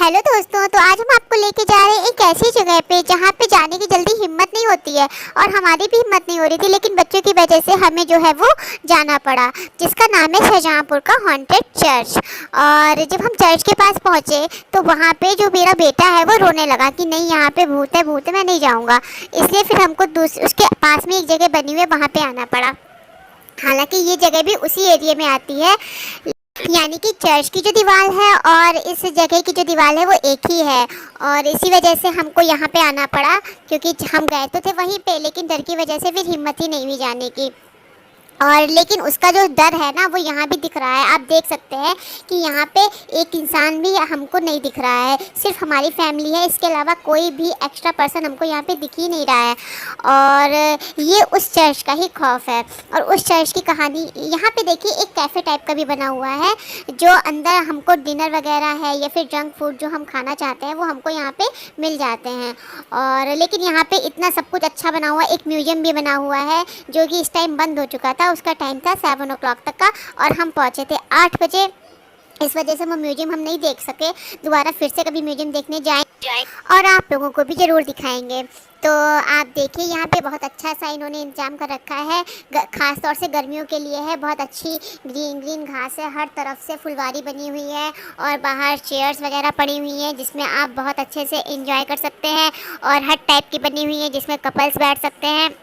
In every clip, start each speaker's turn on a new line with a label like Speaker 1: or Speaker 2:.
Speaker 1: Hello दोस्तों, तो आज हम आपको लेके जा रहे हैं एक ऐसी जगह पे जहाँ पे जाने की जल्दी हिम्मत नहीं होती है और हमारी भी हिम्मत नहीं हो रही थी, लेकिन बच्चों की वजह से हमें जो है वो जाना पड़ा, जिसका नाम है शाहजहाँपुर का हॉन्टेड चर्च। और जब हम चर्च के पास पहुँचे तो वहाँ पे जो मेरा बेटा है वो रोने लगा कि नहीं, यहाँ पे भूत है भूत है, मैं नहीं जाऊँगा। इसलिए फिर हमको उसके पास में एक जगह बनी हुई है, वहाँ पर आना पड़ा। हालांकि ये जगह भी उसी एरिया में आती है, यानी कि चर्च की जो दीवार है और इस जगह की जो दीवार है वो एक ही है। और इसी वजह से हमको यहाँ पे आना पड़ा, क्योंकि हम गए तो थे वहीं पे, लेकिन डर की वजह से फिर हिम्मत ही नहीं हुई जाने की। और लेकिन उसका जो डर है ना वो यहाँ भी दिख रहा है। आप देख सकते हैं कि यहाँ पे एक इंसान भी हमको नहीं दिख रहा है, सिर्फ हमारी फैमिली है, इसके अलावा कोई भी एक्स्ट्रा पर्सन हमको यहाँ पे दिख ही नहीं रहा है। और ये उस चर्च का ही खौफ है। और उस चर्च की कहानी यहाँ पे देखिए, एक कैफ़े टाइप का भी बना हुआ है, जो अंदर हमको डिनर वगैरह है या फिर जंक फूड जो हम खाना चाहते हैं वो हमको यहाँ पे मिल जाते हैं। और लेकिन यहाँ पे इतना सब कुछ अच्छा बना हुआ है। एक म्यूजियम भी बना हुआ है जो कि इस टाइम बंद हो चुका था, उसका टाइम था 7 o'clock तक का, और हम पहुंचे थे 8 बजे। इस वजह से वो म्यूजियम हम नहीं देख सके। दोबारा फिर से कभी म्यूजियम देखने जाएं और आप लोगों को भी ज़रूर दिखाएंगे। तो आप देखिए, यहाँ पे बहुत अच्छा सा इन्होंने इंतजाम कर रखा है, ख़ास तौर से गर्मियों के लिए है। बहुत अच्छी ग्रीन ग्रीन घास है, हर तरफ से फुलवारी बनी हुई है और बाहर चेयर्स वगैरह पड़ी हुई हैं जिसमें आप बहुत अच्छे से एंजॉय कर सकते हैं। और हर टाइप की बनी हुई है जिसमें कपल्स बैठ सकते हैं।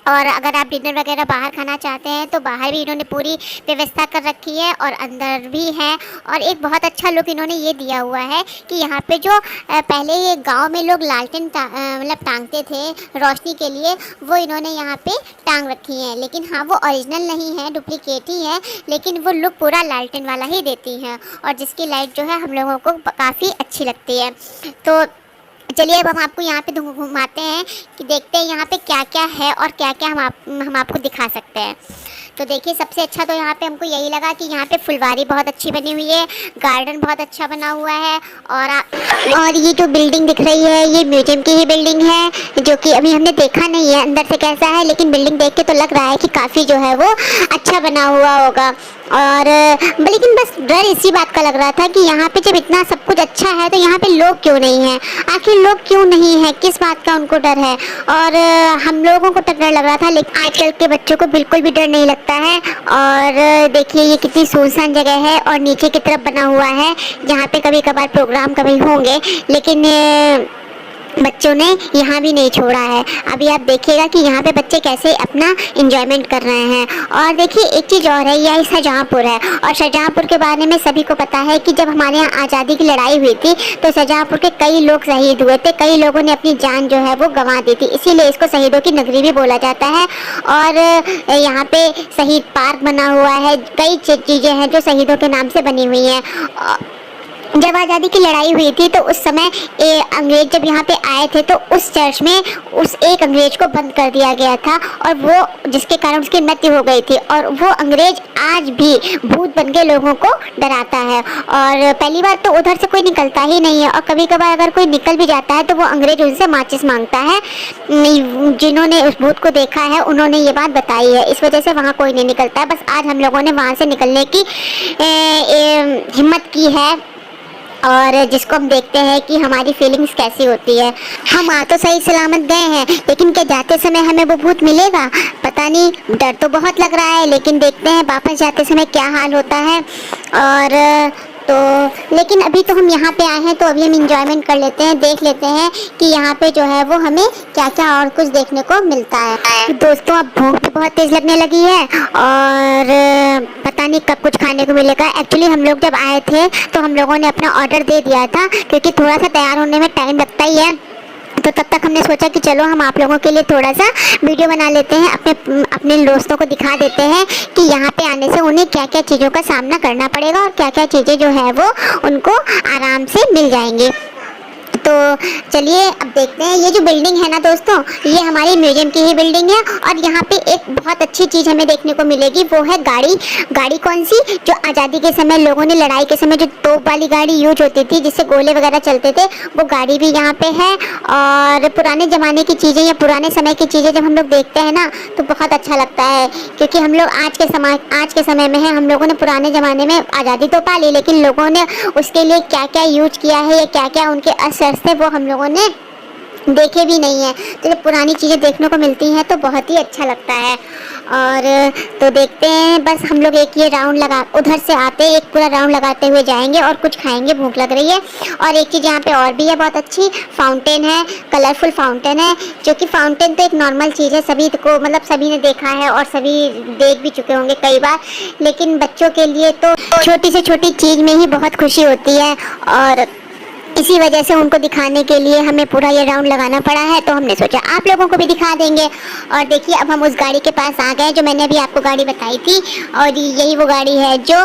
Speaker 1: और अगर आप डिनर वगैरह बाहर खाना चाहते हैं तो बाहर भी इन्होंने पूरी व्यवस्था कर रखी है और अंदर भी है। और एक बहुत अच्छा लुक इन्होंने ये दिया हुआ है कि यहाँ पे जो पहले ये गांव में लोग लालटेन मतलब टांगते थे रोशनी के लिए, वो इन्होंने यहाँ पे टांग रखी है। लेकिन हाँ, वो ओरिजिनल नहीं है, डुप्लीकेट ही है, लेकिन वो लुक पूरा लालटेन वाला ही देती हैं और जिसकी लाइट जो है हम लोगों को काफ़ी अच्छी लगती है। तो चलिए अब हम आपको यहाँ पे घुमाते हैं कि देखते हैं यहाँ पे क्या क्या है और क्या क्या हम आपको दिखा सकते हैं। तो देखिए, सबसे अच्छा तो यहाँ पे हमको यही लगा कि यहाँ पे फुलवारी बहुत अच्छी बनी हुई है, गार्डन बहुत अच्छा बना हुआ है। और ये जो बिल्डिंग दिख रही है ये म्यूजियम की ही बिल्डिंग है, जो कि अभी हमने देखा नहीं है अंदर से कैसा है, लेकिन बिल्डिंग देख के तो लग रहा है कि काफ़ी जो है वो अच्छा बना हुआ होगा। और लेकिन बस डर इसी बात का लग रहा था कि यहाँ पे जब इतना सब कुछ अच्छा है तो यहाँ पे लोग क्यों नहीं हैं, आखिर लोग क्यों नहीं हैं, किस बात का उनको डर है। और हम लोगों को डर लग रहा था, लेकिन आजकल के बच्चों को बिल्कुल भी डर नहीं लगता है। और देखिए, ये कितनी सुनसान जगह है और नीचे की तरफ बना हुआ है जहाँ पे कभी कभार प्रोग्राम कभी होंगे, लेकिन बच्चों ने यहाँ भी नहीं छोड़ा है। अभी आप देखिएगा कि यहाँ पे बच्चे कैसे अपना एंजॉयमेंट कर रहे हैं। और देखिए, एक चीज़ और है, यह शाहजहाँपुर है और शाहजहाँपुर के बारे में सभी को पता है कि जब हमारे यहाँ आज़ादी की लड़ाई हुई थी तो शाहजहाँपुर के कई लोग शहीद हुए थे, कई लोगों ने अपनी जान जो है वो गंवा दी थी, इसीलिए इसको शहीदों की नगरी भी बोला जाता है। और यहाँ पे शहीद पार्क बना हुआ है, कई चीज़ें हैं जो शहीदों के नाम से बनी हुई हैं। जब आज़ादी की लड़ाई हुई थी तो उस समय अंग्रेज जब यहाँ पे आए थे तो उस चर्च में उस एक अंग्रेज को बंद कर दिया गया था, और वो जिसके कारण उसकी मृत्यु हो गई थी। और वो अंग्रेज आज भी भूत बन के लोगों को डराता है। और पहली बार तो उधर से कोई निकलता ही नहीं है, और कभी कभार अगर कोई निकल भी जाता है तो वो अंग्रेज उनसे माचिस मांगता है। जिन्होंने उस भूत को देखा है उन्होंने ये बात बताई है, इस वजह से वहाँ कोई नहीं निकलता है। बस आज हम लोगों ने वहाँ से निकलने की हिम्मत की है, और जिसको हम देखते हैं कि हमारी फीलिंग्स कैसी होती है। हम आ तो सही सलामत गए हैं, लेकिन क्या जाते समय हमें वो भूत मिलेगा, पता नहीं। डर तो बहुत लग रहा है, लेकिन देखते हैं वापस जाते समय क्या हाल होता है। और तो लेकिन अभी तो हम यहाँ पे आए हैं तो अभी हम इंजॉयमेंट कर लेते हैं, देख लेते हैं कि यहाँ पे जो है वो हमें क्या क्या और कुछ देखने को मिलता है। दोस्तों, अब भूख भी बहुत तेज़ लगने लगी है और पता नहीं कब कुछ खाने को मिलेगा। एक्चुअली हम लोग जब आए थे तो हम लोगों ने अपना ऑर्डर दे दिया था, क्योंकि थोड़ा सा तैयार होने में टाइम लगता ही है। तो तब तक हमने सोचा कि चलो हम आप लोगों के लिए थोड़ा सा वीडियो बना लेते हैं, अपने दोस्तों को दिखा देते हैं कि यहाँ पे आने से उन्हें क्या क्या चीज़ों का सामना करना पड़ेगा और क्या क्या चीज़ें जो है वो उनको आराम से मिल जाएंगी। तो चलिए अब देखते हैं। ये जो बिल्डिंग है ना दोस्तों, ये हमारी म्यूजियम की ही बिल्डिंग है और यहाँ पे एक बहुत अच्छी चीज़ हमें देखने को मिलेगी, वो है गाड़ी कौन सी, जो आज़ादी के समय लोगों ने लड़ाई के समय जो तोप वाली गाड़ी यूज होती थी जिससे गोले वगैरह चलते थे, वो गाड़ी भी यहाँ पे है। और पुराने ज़माने की चीज़ें या पुराने समय की चीज़ें जब हम लोग देखते हैं ना तो बहुत अच्छा लगता है, क्योंकि हम लोग आज के समय में है, हम लोगों ने पुराने ज़माने में आज़ादी तो पा ली, लेकिन लोगों ने उसके लिए क्या क्या यूज किया है या क्या क्या उनके असर थे वो हम लोगों ने देखे भी नहीं है। तो जब पुरानी चीज़ें देखने को मिलती हैं तो बहुत ही अच्छा लगता है। और तो देखते हैं, बस हम लोग एक ये राउंड लगा, उधर से आते एक पूरा राउंड लगाते हुए जाएंगे और कुछ खाएंगे, भूख लग रही है। और एक चीज़ यहाँ पे और भी है बहुत अच्छी, फाउंटेन है, कलरफुल फाउंटेन है, जो कि फाउंटेन तो एक नॉर्मल चीज़ है, सभी को मतलब सभी ने देखा है और सभी देख भी चुके होंगे कई बार, लेकिन बच्चों के लिए तो छोटी से छोटी चीज़ में ही बहुत खुशी होती है और इसी वजह से उनको दिखाने के लिए हमें पूरा ये राउंड लगाना पड़ा है। तो हमने सोचा आप लोगों को भी दिखा देंगे। और देखिए अब हम उस गाड़ी के पास आ गए जो मैंने अभी आपको गाड़ी बताई थी, और यही वो गाड़ी है जो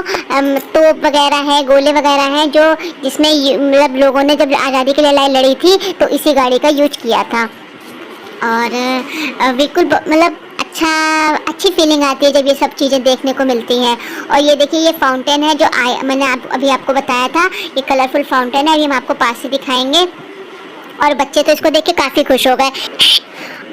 Speaker 1: तोप वगैरह है, गोले वगैरह हैं, जो जिसमें मतलब लोगों ने जब आज़ादी की लड़ाई लड़ी थी तो इसी गाड़ी का यूज किया था। और बिल्कुल मतलब अच्छी फीलिंग आती है जब ये सब चीज़ें देखने को मिलती हैं। और ये देखिए ये फाउंटेन है जो मैंने अभी आपको बताया था, ये कलरफुल फाउंटेन है, ये हम आपको पास से दिखाएंगे। और बच्चे तो इसको देख के काफ़ी खुश हो गए,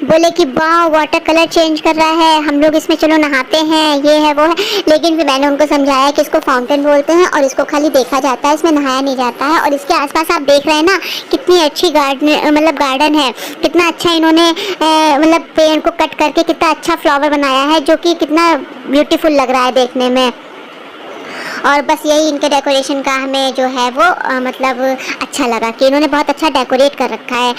Speaker 1: बोले कि वाह वाटर कलर चेंज कर रहा है, हम लोग इसमें चलो नहाते हैं, ये है वो है। लेकिन फिर मैंने उनको समझाया कि इसको फाउंटेन बोलते हैं और इसको खाली देखा जाता है, इसमें नहाया नहीं जाता है। और इसके आसपास आप देख रहे हैं ना कितनी अच्छी गार्डन है, कितना अच्छा इन्होंने मतलब पेड़ को कट करके कितना अच्छा फ्लावर बनाया है, जो कि कितना ब्यूटीफुल लग रहा है देखने में। और बस यही इनके डेकोरेशन का हमें जो है वो मतलब अच्छा लगा कि इन्होंने बहुत अच्छा डेकोरेट कर रखा है।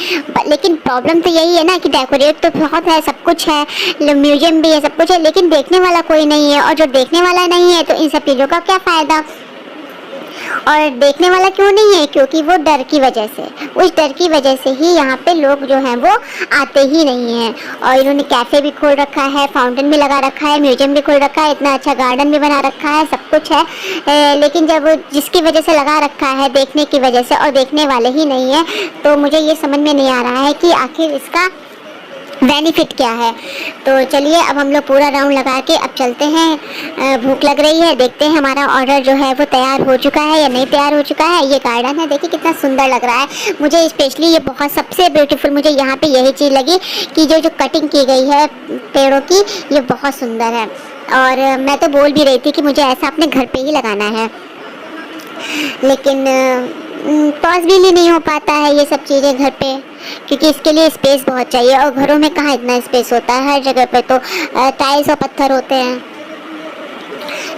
Speaker 1: लेकिन प्रॉब्लम तो यही है ना कि डेकोरेट तो बहुत है, सब कुछ है, म्यूजियम भी है, सब कुछ है, लेकिन देखने वाला कोई नहीं है। और जो देखने वाला नहीं है तो इन सब चीज़ों का क्या फ़ायदा। और देखने वाला क्यों नहीं है, क्योंकि वो डर की वजह से, उस डर की वजह से ही यहाँ पे लोग जो हैं वो आते ही नहीं हैं। और इन्होंने कैफ़े भी खोल रखा है, फाउंटेन भी लगा रखा है, म्यूजियम भी खोल रखा है, इतना अच्छा गार्डन भी बना रखा है, सब कुछ है। लेकिन जब जिसकी वजह से लगा रखा है देखने की वजह से और देखने वाले ही नहीं है, तो मुझे ये समझ में नहीं आ रहा है कि आखिर इसका बेनिफिट क्या है। तो चलिए अब हम लोग पूरा राउंड लगा के अब चलते हैं, भूख लग रही है, देखते हैं हमारा ऑर्डर जो है वो तैयार हो चुका है या नहीं तैयार हो चुका है। ये गार्डन है, देखिए कितना सुंदर लग रहा है। मुझे स्पेशली ये बहुत सबसे ब्यूटीफुल मुझे यहाँ पे यही चीज़ लगी कि जो कटिंग की गई है पेड़ों की, ये बहुत सुंदर है। और मैं तो बोल भी रही थी कि मुझे ऐसा अपने घर पे ही लगाना है, लेकिन पॉसिबल नहीं हो पाता है ये सब चीज़ें घर पे, क्योंकि इसके लिए स्पेस बहुत चाहिए और घरों में कहाँ इतना स्पेस होता है, हर जगह पे तो टाइल्स और पत्थर होते हैं।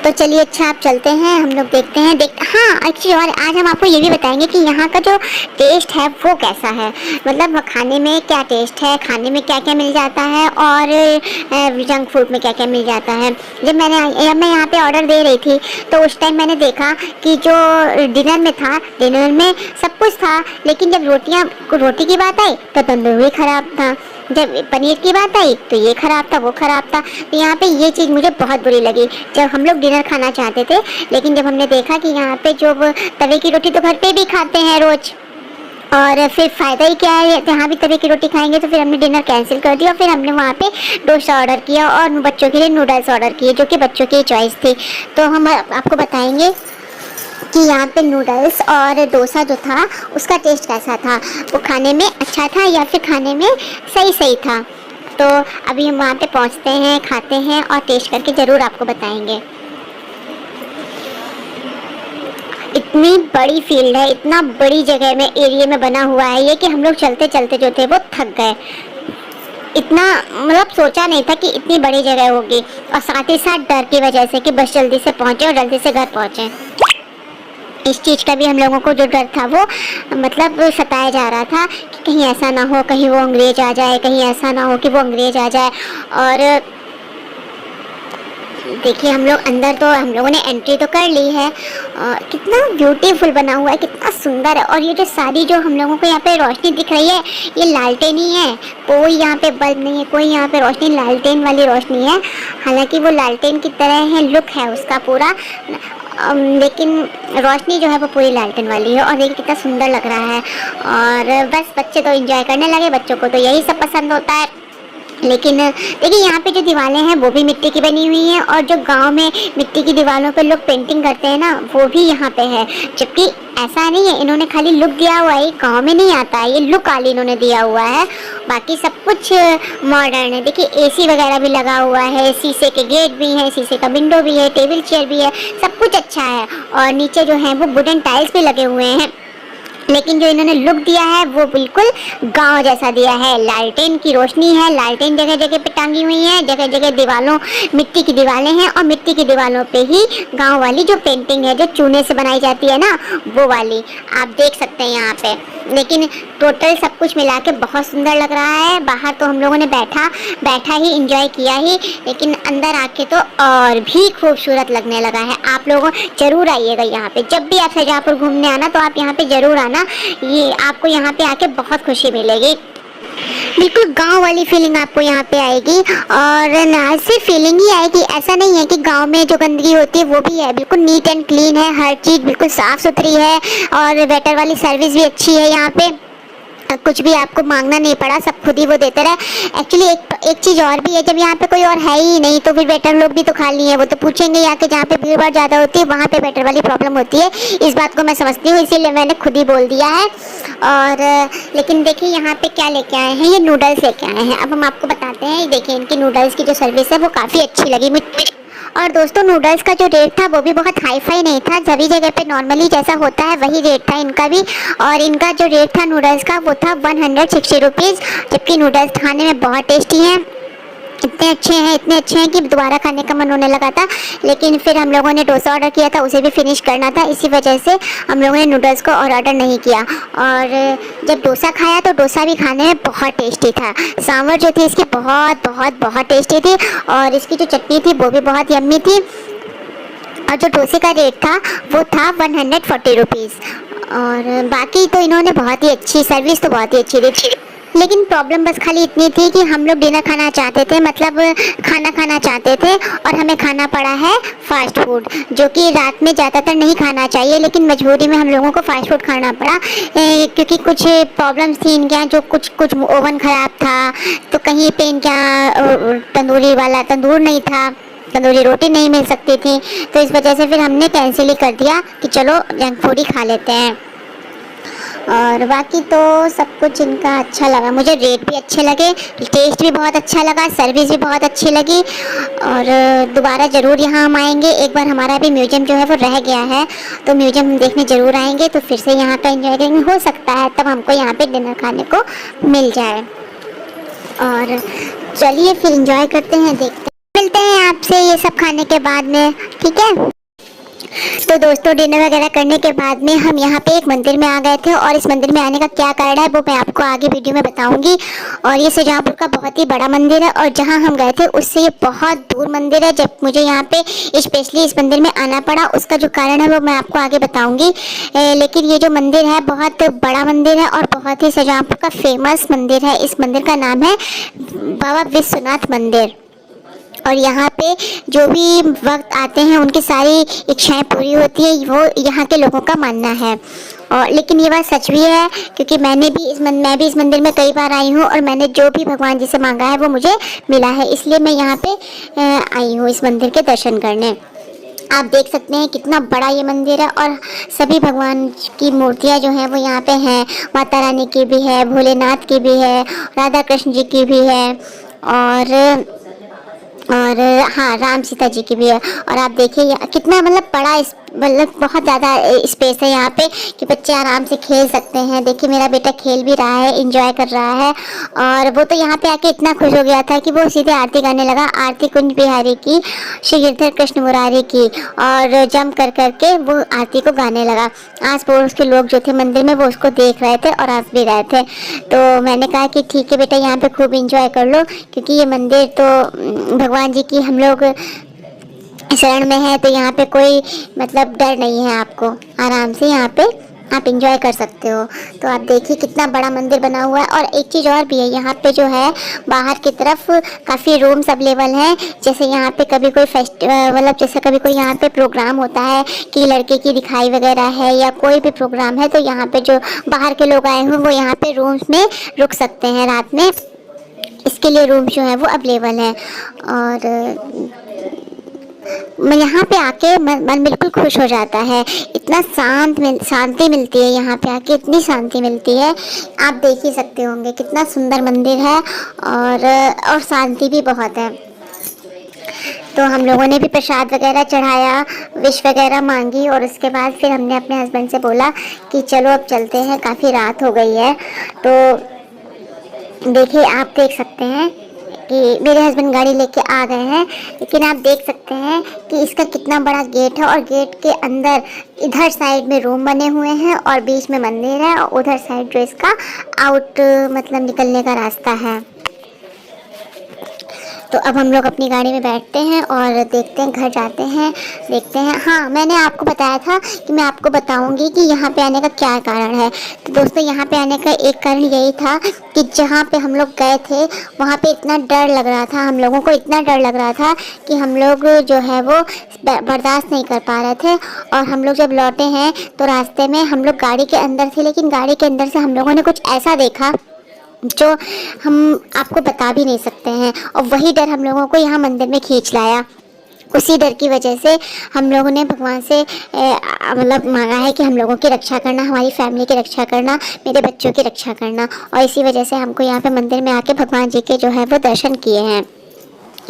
Speaker 1: तो चलिए अच्छा आप चलते हैं, हम लोग देखते हैं। हाँ एक्चुअली और आज हम आपको ये भी बताएंगे कि यहाँ का जो टेस्ट है वो कैसा है, मतलब खाने में क्या टेस्ट है, खाने में क्या क्या मिल जाता है और जंक फूड में क्या क्या मिल जाता है। जब मैं यहाँ पे ऑर्डर दे रही थी तो उस टाइम मैंने देखा कि जो डिनर में था, डिनर में सब कुछ था, लेकिन जब रोटी की बात आई तो तंदूरी ख़राब था, जब पनीर की बात आई तो ये ख़राब था, वो ख़राब था। तो यहाँ पे ये चीज़ मुझे बहुत बुरी लगी जब हम लोग डिनर खाना चाहते थे, लेकिन जब हमने देखा कि यहाँ पे जो तवे की रोटी तो घर पे भी खाते हैं रोज़, और फिर फ़ायदा ही क्या है, यहाँ भी तवे की रोटी खाएंगे। तो फिर हमने डिनर कैंसिल कर दिया, फिर हमने वहाँ पे डोसा ऑर्डर किया और बच्चों के लिए नूडल्स ऑर्डर किए, जो कि बच्चों की चॉइस थी। तो हम आपको बताएँगे कि यहाँ पे नूडल्स और डोसा जो था उसका टेस्ट कैसा था, वो खाने में अच्छा था या फिर खाने में सही था। तो अभी हम वहाँ पे पहुँचते हैं, खाते हैं और टेस्ट करके ज़रूर आपको बताएंगे। इतनी बड़ी फील्ड है, इतना बड़ी जगह में एरिया में बना हुआ है ये कि हम लोग चलते चलते जो थे वो थक गए। इतना मतलब सोचा नहीं था कि इतनी बड़ी जगह होगी, और साथ ही साथ डर की वजह से कि बस जल्दी से पहुँचे और जल्दी से घर पहुँचें, इस चीज़ का भी हम लोगों को जो डर था वो मतलब सताया जा रहा था कि कहीं ऐसा ना हो, कहीं वो अंग्रेज आ जाए, कहीं ऐसा ना हो कि वो अंग्रेज आ जाए। और देखिए हम लोग अंदर तो हम लोगों ने एंट्री तो कर ली है, कितना ब्यूटीफुल बना हुआ है, कितना सुंदर है। और ये जो सारी जो हम लोगों को यहाँ पे रोशनी दिख रही है ये लालटेन ही है, कोई यहाँ पे बल्ब नहीं है, कोई यहाँ पे रोशनी लालटेन वाली रोशनी है। हालांकि वो लालटेन की तरह है, लुक है उसका पूरा। लेकिन रोशनी जो है वो पूरी लालटेन वाली है। और देखिए कितना सुंदर लग रहा है। और बस बच्चे तो एंजॉय करने लगे, बच्चों को तो यही सब पसंद होता है। लेकिन देखिए यहाँ पे जो दीवारें हैं वो भी मिट्टी की बनी हुई हैं, और जो गांव में मिट्टी की दीवारों पे लोग पेंटिंग करते हैं ना, वो भी यहाँ पे है। जबकि ऐसा नहीं है, इन्होंने खाली लुक दिया हुआ है, गांव में नहीं आता है, ये लुक खाली इन्होंने दिया हुआ है। बाकी सब कुछ मॉडर्न है। देखिए एसी वगैरह भी लगा हुआ है, शीशे के गेट भी हैं, शीशे का विंडो भी है, टेबल चेयर भी है, सब कुछ अच्छा है। और नीचे जो है वो वुडन टाइल्स भी लगे हुए हैं। लेकिन जो इन्होंने लुक दिया है वो बिल्कुल गांव जैसा दिया है। लालटेन की रोशनी है, लालटेन जगह जगह पे टांगी हुई है, जगह जगह दीवारों मिट्टी की दीवारें हैं, और मिट्टी की दीवारों पे ही गांव वाली जो पेंटिंग है, जो चूने से बनाई जाती है ना, वो वाली आप देख सकते हैं यहाँ पे। लेकिन टोटल सब कुछ मिला के बहुत सुंदर लग रहा है। बाहर तो हम लोगों ने बैठा ही एंजॉय किया ही, लेकिन अंदर आके तो और भी खूबसूरत लगने लगा है। आप लोगों जरूर आइएगा यहाँ पे, जब भी आप शाहजहाँपुर घूमने आना तो आप यहाँ पे जरूर आना। ये आपको यहाँ पे आके बहुत खुशी मिलेगी, बिल्कुल गांव वाली फीलिंग आपको यहाँ पे आएगी। और ना सिर्फ फीलिंग ही आएगी, ऐसा नहीं है कि गांव में जो गंदगी होती है वो भी है, बिल्कुल नीट एंड क्लीन है, हर चीज़ बिल्कुल साफ़ सुथरी है। और वेटर वाली सर्विस भी अच्छी है यहाँ पे, कुछ भी आपको मांगना नहीं पड़ा, सब खुद ही वो देते रहे। एक्चुअली एक चीज़ और भी है, जब यहाँ पे कोई और है ही नहीं तो फिर वेटर लोग भी तो खाली है, वो तो पूछेंगे यहाँ के, जहाँ पे भीड़ भाड़ ज़्यादा होती है वहाँ पे वेटर वाली प्रॉब्लम होती है। इस बात को मैं समझती हूँ, इसीलिए मैंने खुद ही बोल दिया है। और लेकिन देखिए यहाँ पे क्या लेके आए हैं, ये नूडल्स लेके आए हैं। अब हम आपको बताते हैं। देखिए इनकी नूडल्स की जो सर्विस है वो काफ़ी अच्छी लगी मुझे। और दोस्तों नूडल्स का जो रेट था वो भी बहुत हाई फाई नहीं था, सभी जगह पे नॉर्मली जैसा होता है वही रेट था इनका भी। और इनका जो रेट था नूडल्स का वो था 160 रुपीज़, जबकि नूडल्स खाने में बहुत टेस्टी हैं। इतने अच्छे हैं कि दोबारा खाने का मन होने लगा था। लेकिन फिर हम लोगों ने डोसा ऑर्डर किया था, उसे भी फिनिश करना था, इसी वजह से हम लोगों ने नूडल्स को और ऑर्डर नहीं किया। और जब डोसा खाया तो डोसा भी खाने में बहुत टेस्टी था। सांभर जो थी इसकी बहुत टेस्टी थी, और इसकी जो चटनी थी वो भी बहुत यम्मी थी। और जो डोसे का रेट था वो था 140 रुपीज़। और बाकी तो इन्होंने बहुत ही अच्छी सर्विस तो बहुत ही अच्छी दी। लेकिन प्रॉब्लम बस खाली इतनी थी कि हम लोग डिनर खाना चाहते थे, मतलब खाना खाना चाहते थे, और हमें खाना पड़ा है फास्ट फूड, जो कि रात में ज़्यादातर नहीं खाना चाहिए, लेकिन मजबूरी में हम लोगों को फास्ट फूड खाना पड़ा। क्योंकि कुछ प्रॉब्लम्स थी इनके यहाँ, जो कुछ ओवन ख़राब था, तो कहीं पे इनके यहाँ तंदूरी वाला तंदूर नहीं था, तंदूरी रोटी नहीं मिल सकती थी, तो इस वजह से फिर हमने कैंसिल ही कर दिया कि चलो जंक फूड ही खा लेते हैं। और बाकी तो सब कुछ इनका अच्छा लगा, मुझे रेट भी अच्छे लगे, टेस्ट भी बहुत अच्छा लगा, सर्विस भी बहुत अच्छी लगी। और दोबारा ज़रूर यहाँ हम आएंगे। एक बार हमारा भी म्यूजियम जो है वो रह गया है, तो म्यूजियम हम देखने ज़रूर आएंगे, तो फिर से यहाँ का एंजॉय करेंगे। हो सकता है तब हमको यहाँ पे डिनर खाने को मिल जाए। और चलिए फिर एंजॉय करते हैं, देखते हैं, मिलते हैं आपसे ये सब खाने के बाद में, ठीक है। तो दोस्तों डिनर वगैरह करने के बाद में हम यहाँ पे एक मंदिर में आ गए थे, और इस मंदिर में आने का क्या कारण है वो मैं आपको आगे वीडियो में बताऊंगी। और ये शाहजहाँपुर का बहुत ही बड़ा मंदिर है, और जहाँ हम गए थे उससे ये बहुत दूर मंदिर है। जब मुझे यहाँ पे स्पेशली इस मंदिर में आना पड़ा, उसका जो कारण है वो मैं आपको आगे बताऊँगी। लेकिन ये जो मंदिर है बहुत बड़ा मंदिर है, और बहुत ही शाहजहाँपुर का फेमस मंदिर है। इस मंदिर का नाम है बाबा विश्वनाथ मंदिर। और यहाँ पे जो भी वक्त आते हैं उनकी सारी इच्छाएं पूरी होती है, वो यहाँ के लोगों का मानना है। और लेकिन ये बात सच भी है, क्योंकि मैं भी इस मंदिर में कई बार आई हूँ, और मैंने जो भी भगवान जी से मांगा है वो मुझे मिला है, इसलिए मैं यहाँ पे आई हूँ इस मंदिर के दर्शन करने। आप देख सकते हैं कितना बड़ा ये मंदिर है, और सभी भगवान की मूर्तियाँ जो हैं वो यहाँ पे हैं। माता रानी की भी है, भोलेनाथ की भी है, राधा कृष्ण जी की भी है, और हाँ राम सीता जी की भी है। और आप देखिए कितना मतलब बड़ा मतलब बहुत ज़्यादा स्पेस है यहाँ पे, कि बच्चे आराम से खेल सकते हैं। देखिए मेरा बेटा खेल भी रहा है, एंजॉय कर रहा है। और वो तो यहाँ पे आके इतना खुश हो गया था कि वो सीधे आरती गाने लगा, आरती कुंज बिहारी की, श्री गिरधर कृष्ण मुरारी की, और जंप कर करके वो आरती को गाने लगा। आस पड़ोस के लोग जो थे मंदिर में वो उसको देख रहे थे और हंस भी रहे थे। तो मैंने कहा कि ठीक है बेटा, यहाँ पे खूब इंजॉय कर लो, क्योंकि ये मंदिर तो भगवान जी की हम लोग शरण में है, तो यहाँ पे कोई मतलब डर नहीं है, आपको आराम से यहाँ पे आप इंजॉय कर सकते हो। तो आप देखिए कितना बड़ा मंदिर बना हुआ है। और एक चीज़ और भी है, यहाँ पे जो है बाहर की तरफ काफ़ी रूम्स अवेलेबल हैं। जैसे यहाँ पे कभी कोई मतलब जैसे कभी कोई यहाँ पे प्रोग्राम होता है कि लड़के की दिखाई वगैरह है या कोई भी प्रोग्राम है, तो यहाँ पे जो बाहर के लोग आए हुए वो यहाँ पे रूम्स में रुक सकते हैं रात में। इसके लिए रूम जो है वो अवेलेबल है। और मैं यहाँ पे आके मन बिल्कुल खुश हो जाता है। इतना शांति मिलती है यहाँ पे आके, इतनी शांति मिलती है। आप देख ही सकते होंगे कितना सुंदर मंदिर है और शांति भी बहुत है। तो हम लोगों ने भी प्रसाद वगैरह चढ़ाया, विश वगैरह मांगी और उसके बाद फिर हमने अपने हस्बैंड से बोला कि चलो अब चलते हैं, काफ़ी रात हो गई है। तो देखिए आप देख सकते हैं कि मेरे हस्बैंड गाड़ी लेके आ गए हैं, लेकिन आप देख सकते हैं कि इसका कितना बड़ा गेट है और गेट के अंदर इधर साइड में रूम बने हुए हैं और बीच में मंदिर है और उधर साइड जो इसका आउट मतलब निकलने का रास्ता है। तो अब हम लोग अपनी गाड़ी में बैठते हैं और देखते हैं, घर जाते हैं, देखते हैं। हाँ, मैंने आपको बताया था कि मैं आपको बताऊंगी कि यहाँ पे आने का क्या कारण है। तो दोस्तों यहाँ पे आने का एक कारण यही था कि जहाँ पे हम लोग गए थे वहाँ पे इतना डर लग रहा था, हम लोगों को इतना डर लग रहा था कि हम लोग जो है वो बर्दाश्त नहीं कर पा रहे थे। और हम लोग जब लौटे हैं तो रास्ते में हम लोग गाड़ी के अंदर थे, लेकिन गाड़ी के अंदर से हम लोगों ने कुछ ऐसा देखा जो हम आपको बता भी नहीं सकते हैं। और वही डर हम लोगों को यहाँ मंदिर में खींच लाया। उसी डर की वजह से हम लोगों ने भगवान से मतलब मांगा है कि हम लोगों की रक्षा करना, हमारी फैमिली की रक्षा करना, मेरे बच्चों की रक्षा करना। और इसी वजह से हमको यहाँ पे मंदिर में आके भगवान जी के जो है वो दर्शन किए हैं,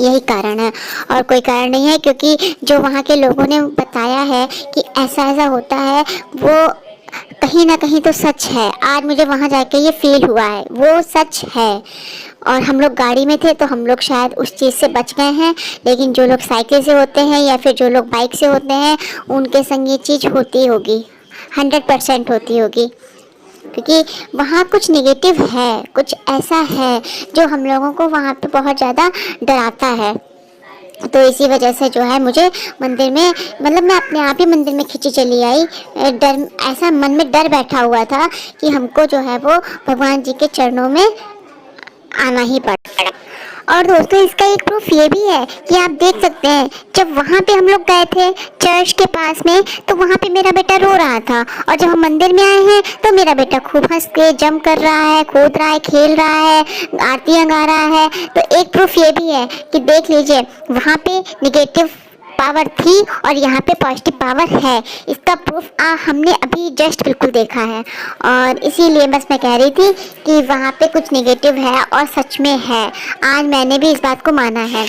Speaker 1: यही कारण है और कोई कारण नहीं है। क्योंकि जो वहाँ के लोगों ने बताया है कि ऐसा ऐसा होता है, वो कहीं ना कहीं तो सच है। आज मुझे वहाँ जाके ये फील हुआ है, वो सच है। और हम लोग गाड़ी में थे तो हम लोग शायद उस चीज़ से बच गए हैं, लेकिन जो लोग साइकिल से होते हैं या फिर जो लोग बाइक से होते हैं उनके संग ये चीज़ होती होगी, 100% होती होगी। क्योंकि वहाँ कुछ नेगेटिव है, कुछ ऐसा है जो हम लोगों को वहाँ पे बहुत ज़्यादा डराता है। तो इसी वजह से जो है मुझे मंदिर में मतलब मैं अपने आप ही मंदिर में खिंची चली आई। डर, ऐसा मन में डर बैठा हुआ था कि हमको जो है वो भगवान जी के चरणों में आना ही पड़ा। और दोस्तों इसका एक प्रूफ ये भी है कि आप देख सकते हैं, जब वहाँ पे हम लोग गए थे चर्च के पास में तो वहाँ पे मेरा बेटा रो रहा था, और जब हम मंदिर में आए हैं तो मेरा बेटा खूब हंस के जंप कर रहा है, कूद रहा है, खेल रहा है, आरतियाँ गा रहा है। तो एक प्रूफ ये भी है कि देख लीजिए वहाँ पे निगेटिव पावर थी और यहाँ पे पॉजिटिव पावर है। इसका प्रूफ हमने अभी जस्ट बिल्कुल देखा है। और इसीलिए बस मैं कह रही थी कि वहाँ पे कुछ नेगेटिव है और सच में है। आज मैंने भी इस बात को माना है।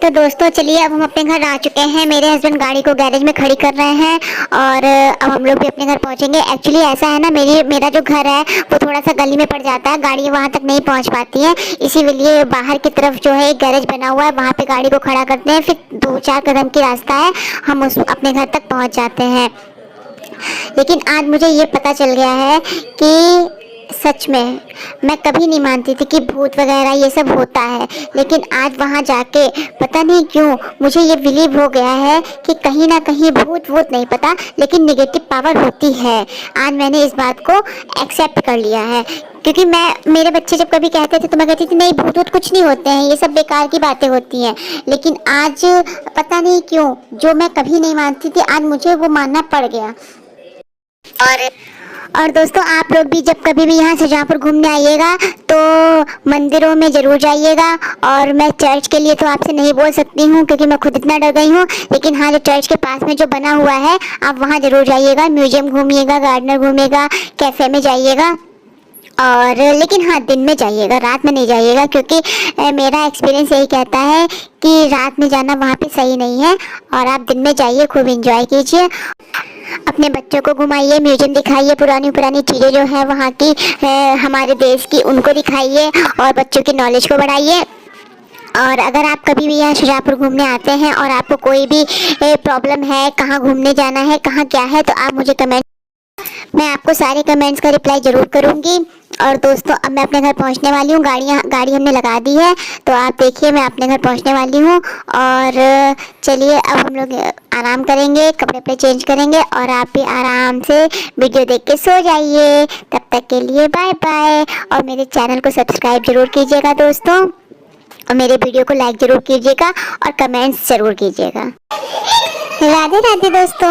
Speaker 1: तो दोस्तों चलिए अब हम अपने घर आ चुके हैं। मेरे हस्बैंड गाड़ी को गैरेज में खड़ी कर रहे हैं और अब हम लोग भी अपने घर पहुंचेंगे। एक्चुअली ऐसा है ना, मेरा जो घर है वो थोड़ा सा गली में पड़ जाता है, गाड़ी वहां तक नहीं पहुंच पाती है। इसीलिए बाहर की तरफ जो है एक गैरेज बना हुआ है, वहां पे गाड़ी को खड़ा करते हैं, फिर 2-4 कदम की रास्ता है, हम अपने घर तक पहुँच जाते हैं। लेकिन आज मुझे ये पता चल गया है कि सच में मैं कभी नहीं मानती थी कि भूत वगैरह ये सब होता है, लेकिन आज वहाँ जाके पता नहीं क्यों मुझे ये बिलीव हो गया है कि कहीं ना कहीं भूत नहीं पता, लेकिन नेगेटिव पावर होती है। आज मैंने इस बात को एक्सेप्ट कर लिया है। क्योंकि मेरे बच्चे जब कभी कहते थे तो मैं कहती थी नहीं भूत कुछ नहीं होते हैं, ये सब बेकार की बातें होती हैं। लेकिन आज पता नहीं क्यों जो मैं कभी नहीं मानती थी, आज मुझे वो मानना पड़ गया। और दोस्तों आप लोग भी जब कभी भी यहाँ शाहजहाँपुर घूमने आइएगा तो मंदिरों में ज़रूर जाइएगा। और मैं चर्च के लिए तो आपसे नहीं बोल सकती हूँ क्योंकि मैं खुद इतना डर गई हूँ, लेकिन हाँ जो चर्च के पास में जो बना हुआ है आप वहाँ ज़रूर जाइएगा, म्यूजियम घूमिएगा, गार्डनर घूमिएगा, कैफ़े में जाइएगा। और लेकिन हाँ दिन में जाइएगा, रात में नहीं जाइएगा, क्योंकि मेरा एक्सपीरियंस यही कहता है कि रात में जाना वहाँ पे सही नहीं है। और आप दिन में जाइए, खूब एंजॉय कीजिए, अपने बच्चों को घुमाइए, म्यूजियम दिखाइए, पुरानी चीज़ें जो है वहाँ की हमारे देश की उनको दिखाइए और बच्चों की नॉलेज को बढ़ाइए। और अगर आप कभी भी यहाँ शाहजहाँपुर घूमने आते हैं और आपको कोई भी प्रॉब्लम है, कहाँ घूमने जाना है, कहाँ क्या है, तो आप मुझे कमेंट मैं आपको सारे कमेंट्स का रिप्लाई ज़रूर करूँगी। और दोस्तों अब मैं अपने घर पहुंचने वाली हूँ, गाड़ी हमने लगा दी है, तो आप देखिए मैं अपने घर पहुंचने वाली हूँ। और चलिए अब हम लोग आराम करेंगे, कपड़े वपड़े चेंज करेंगे और आप भी आराम से वीडियो देख के सो जाइए। तब तक के लिए बाय बाय। और मेरे चैनल को सब्सक्राइब जरूर कीजिएगा दोस्तों, और मेरे वीडियो को लाइक ज़रूर कीजिएगा और कमेंट्स ज़रूर कीजिएगा। राधे राधे दोस्तों।